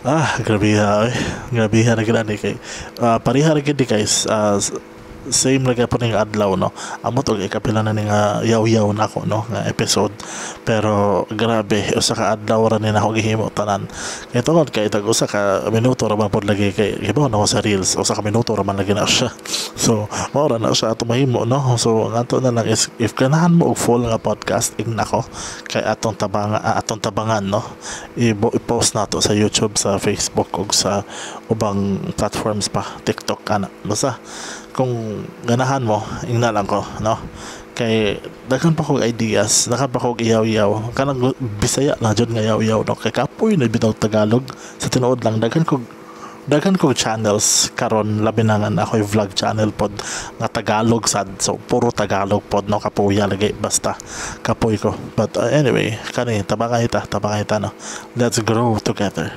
Grabe ha, eh. Grabe ha na gani kay pariha ra gid ni guys. Same lagi po ning adlaw no. Amot og ikapila na ning yaw-yaw nako no nga episode. Pero grabe usa ka adlaw ra ni nako gihimo tanan. Kay tungod kay tag usa ka minuto ra man pod lagi kay ibaw na ko sa reels. Usa ka minuto ra man lagi na siya. So mao ra na siya ato mahimo no. So nganto na lang is if ganahan mo og full nga podcast ing nako kay atong tabangan no. I-post nato sa YouTube, sa Facebook ug sa ubang platforms pa, TikTok ana. Basta kung ganahan mo ingna lang ko no, kay daghan pa kog ideas, daghan pa kog iyaw-yaw kanang Bisaya na jud nga yaw-yaw no, kay kapoy na bitaw Tagalog sa tinuod lang daghan kog channels karon labi na nga ako'y vlog channel pod nga Tagalog sad, so puro Tagalog pod no, kapuya lagi basta kapoy ko but anyway kani tabaka ita no, let's grow together.